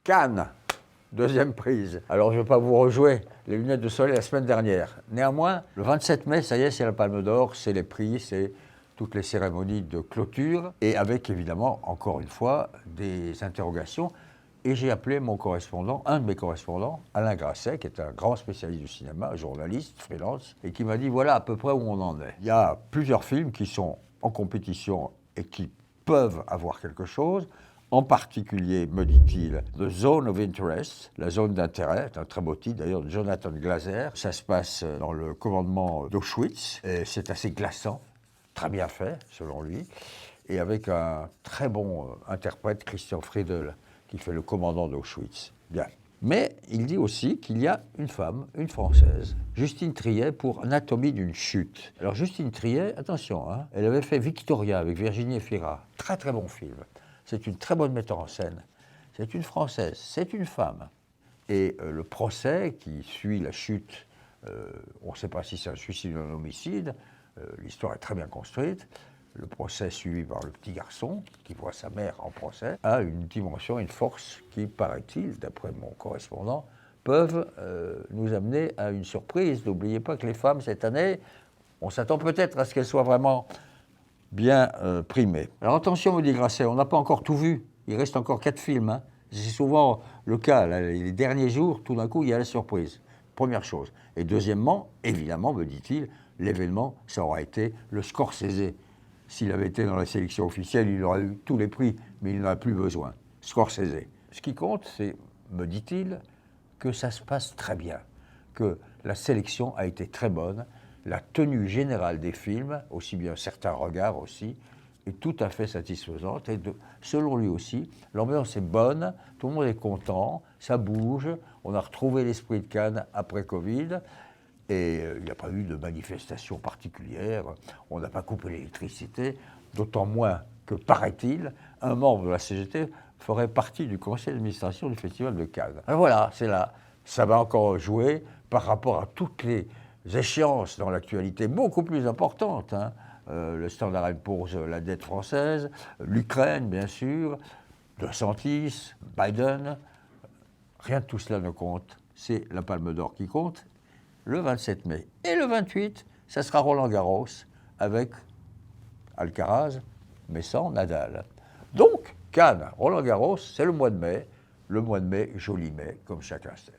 Cannes, deuxième prise. Alors je ne vais pas vous rejouer les lunettes de soleil la semaine dernière. Néanmoins, le 27 mai, ça y est, c'est la Palme d'Or, c'est les prix, c'est toutes les cérémonies de clôture, et avec évidemment, encore une fois, des interrogations. Et j'ai appelé mon correspondant, un de mes correspondants, Alain Grasset, qui est un grand spécialiste du cinéma, journaliste, freelance, et qui m'a dit voilà à peu près où on en est. Il y a plusieurs films qui sont en compétition et qui peuvent avoir quelque chose. En particulier, me dit-il, The Zone of Interest, la zone d'intérêt, c'est un très beau titre d'ailleurs de Jonathan Glaser. Ça se passe dans le commandement d'Auschwitz, et c'est assez glaçant, très bien fait selon lui, et avec un très bon interprète, Christian Friedel, qui fait le commandant d'Auschwitz. Bien. Mais il dit aussi qu'il y a une femme, une Française, Justine Triet, pour Anatomie d'une chute. Alors Justine Triet, attention, hein, elle avait fait Victoria avec Virginie Efira. Très très bon film. C'est une très bonne metteur en scène. C'est une Française, c'est une femme. Et le procès qui suit la chute, on ne sait pas si c'est un suicide ou un homicide, l'histoire est très bien construite. Le procès suivi par le petit garçon, qui voit sa mère en procès, a une dimension, une force qui, paraît-il, d'après mon correspondant, peuvent nous amener à une surprise. N'oubliez pas que les femmes, cette année, on s'attend peut-être à ce qu'elles soient vraiment bien primées. Alors attention, me dit Grasset, on n'a pas encore tout vu. Il reste encore 4 films. Hein. C'est souvent le cas. Là, les derniers jours, tout d'un coup, il y a la surprise. Première chose. Et deuxièmement, évidemment, me dit-il, l'événement, ça aura été le Scorsese. S'il avait été dans la sélection officielle, il aurait eu tous les prix, mais il n'en a plus besoin. Scorsese. Ce qui compte, c'est, me dit-il, que ça se passe très bien, que la sélection a été très bonne, la tenue générale des films, aussi bien certains regards aussi, est tout à fait satisfaisante. Et selon lui aussi, l'ambiance est bonne, tout le monde est content, ça bouge, on a retrouvé l'esprit de Cannes après Covid. Et il n'y a pas eu de manifestation particulière, on n'a pas coupé l'électricité, d'autant moins que, paraît-il, un membre de la CGT ferait partie du conseil d'administration du Festival de Cannes. Alors voilà, c'est là, ça va encore jouer par rapport à toutes les échéances dans l'actualité beaucoup plus importantes. Hein. Le Standard & Poor's, la dette française, l'Ukraine, bien sûr, DeSantis, Biden, rien de tout cela ne compte, c'est la Palme d'Or qui compte. Le 27 mai. Et le 28, ça sera Roland-Garros avec Alcaraz, mais sans Nadal. Donc, Cannes, Roland-Garros, c'est le mois de mai, joli mai, comme chacun sait.